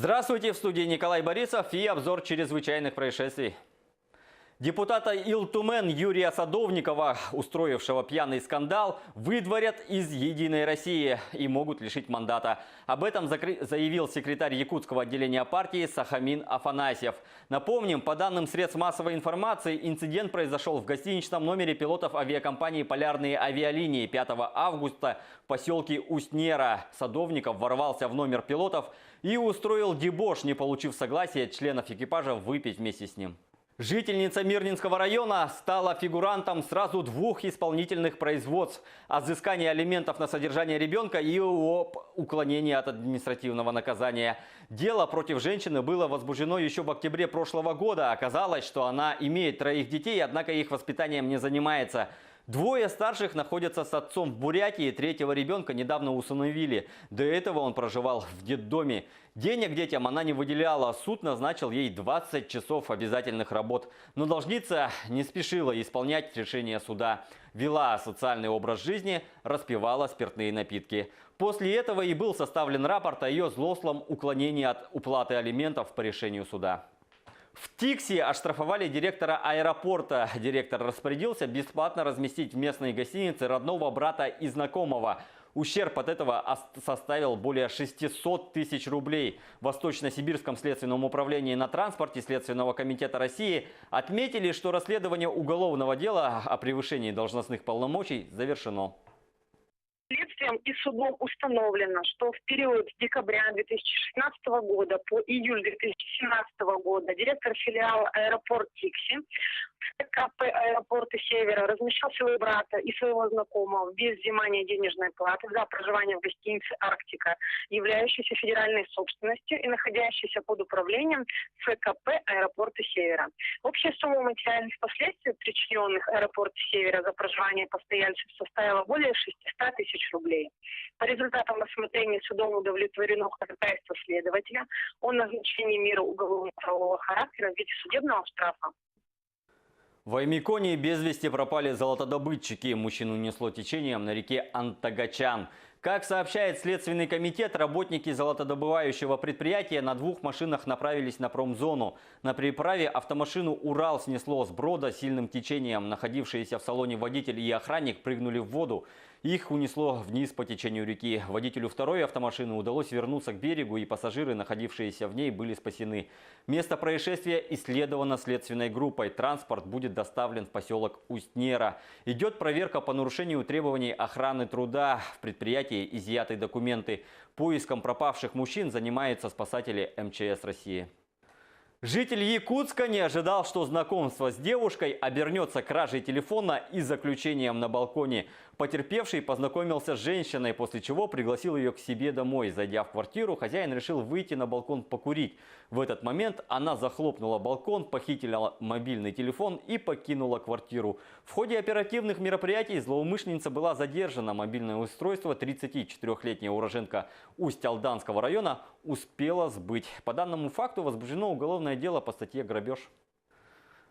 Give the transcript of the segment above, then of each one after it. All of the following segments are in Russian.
Здравствуйте, в студии Николай Борисов и обзор чрезвычайных происшествий. Депутата Илтумен Юрия Садовникова, устроившего пьяный скандал, выдворят из «Единой России» и могут лишить мандата. Об этом заявил секретарь якутского отделения партии Сахамин Афанасьев. Напомним, по данным средств массовой информации, инцидент произошел в гостиничном номере пилотов авиакомпании «Полярные авиалинии» 5 августа в поселке Устнера. Садовников ворвался в номер пилотов и устроил дебош, не получив согласия членов экипажа выпить вместе с ним. Жительница Мирнинского района стала фигурантом сразу двух исполнительных производств: о взыскании алиментов на содержание ребенка и об уклонении от административного наказания. Дело против женщины было возбуждено еще в октябре прошлого года. Оказалось, что она имеет 3 детей, однако их воспитанием не занимается. 2 старших находятся с отцом в Бурятии, 3-го ребенка недавно усыновили. До этого он проживал в детдоме. Денег детям она не выделяла. Суд назначил ей 20 часов обязательных работ. Но должница не спешила исполнять решение суда. Вела социальный образ жизни, распивала спиртные напитки. После этого и был составлен рапорт о ее злостном уклонении от уплаты алиментов по решению суда. В Тикси оштрафовали директора аэропорта. Директор распорядился бесплатно разместить в местной гостинице родного брата и знакомого. Ущерб от этого составил более 600 тысяч рублей. В Восточно-Сибирском следственном управлении на транспорте Следственного комитета России отметили, что расследование уголовного дела о превышении должностных полномочий завершено. Следствием и судом установлено, что в период с декабря 2016 года по июль 2017 года директор филиала «Аэропорт Тикси» КП «Аэропорты Севера» размещал своего брата и своего знакомого без взимания денежной платы за проживание в гостинице «Арктика», являющейся федеральной собственностью и находящейся под управлением ФКП «Аэропорты Севера». Общая сумма материальных последствий, причиненных «Аэропорту Севера» за проживание постояльцев, составила более 600 тысяч рублей. По результатам рассмотрения судом удовлетворено ходатайство следователя о назначении меры уголовно-правового характера в виде судебного штрафа. В Аймиконе без вести пропали золотодобытчики. Мужчину унесло течением на реке Антагачан. Как сообщает Следственный комитет, работники золотодобывающего предприятия на 2 машинах направились на промзону. На переправе автомашину «Урал» снесло с брода сильным течением. Находившиеся в салоне водитель и охранник прыгнули в воду. Их унесло вниз по течению реки. Водителю 2-й автомашины удалось вернуться к берегу, и пассажиры, находившиеся в ней, были спасены. Место происшествия исследовано следственной группой. Транспорт будет доставлен в поселок Устнера. Идет проверка по нарушению требований охраны труда. В предприятии изъяты документы. Поиском пропавших мужчин занимаются спасатели МЧС России. Житель Якутска не ожидал, что знакомство с девушкой обернется кражей телефона и заключением на балконе. Потерпевший познакомился с женщиной, после чего пригласил ее к себе домой. Зайдя в квартиру, хозяин решил выйти на балкон покурить. В этот момент она захлопнула балкон, похитила мобильный телефон и покинула квартиру. В ходе оперативных мероприятий злоумышленница была задержана. Мобильное устройство 34-летняя уроженка Усть-Алданского района успела сбыть. По данному факту возбуждено уголовное дело по статье «Грабеж».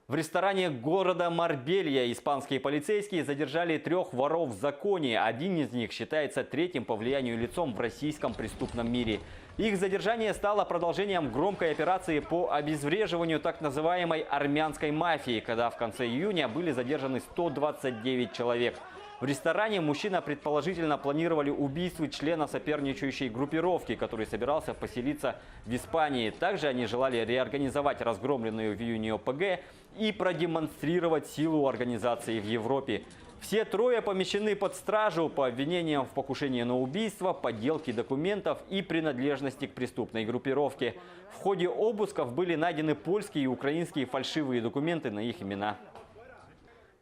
В ресторане города Марбелья испанские полицейские задержали 3 воров в законе. Один из них считается 3-м по влиянию лицом в российском преступном мире. Их задержание стало продолжением громкой операции по обезвреживанию так называемой армянской мафии, когда в конце июня были задержаны 129 человек. В ресторане мужчина предположительно планировали убийство члена соперничающей группировки, который собирался поселиться в Испании. Также они желали реорганизовать разгромленную в июне ОПГ и продемонстрировать силу организации в Европе. Все 3 помещены под стражу по обвинениям в покушении на убийство, подделке документов и принадлежности к преступной группировке. В ходе обысков были найдены польские и украинские фальшивые документы на их имена.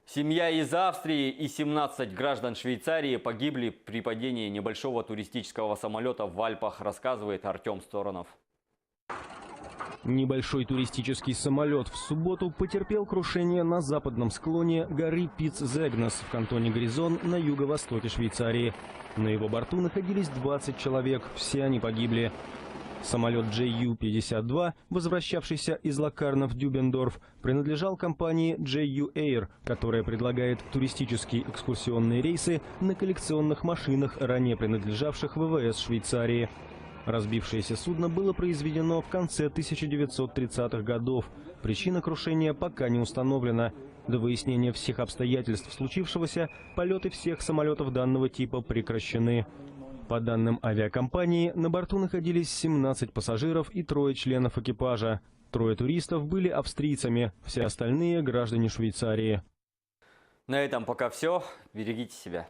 Семья из Австрии и 17 граждан Швейцарии погибли при падении небольшого туристического самолета в Альпах, рассказывает Артем Сторонов. Небольшой туристический самолет в субботу потерпел крушение на западном склоне горы Пиц-Зегнес в кантоне Гризон на юго-востоке Швейцарии. На его борту находились 20 человек, все они погибли. Самолет JU-52, возвращавшийся из Локарно в Дюбендорф, принадлежал компании JU Air, которая предлагает туристические экскурсионные рейсы на коллекционных машинах, ранее принадлежавших ВВС Швейцарии. Разбившееся судно было произведено в конце 1930-х годов. Причина крушения пока не установлена. До выяснения всех обстоятельств случившегося полеты всех самолетов данного типа прекращены. По данным авиакомпании, на борту находились 17 пассажиров и 3 членов экипажа. 3 туристов были австрийцами, все остальные – граждане Швейцарии. На этом пока все. Берегите себя.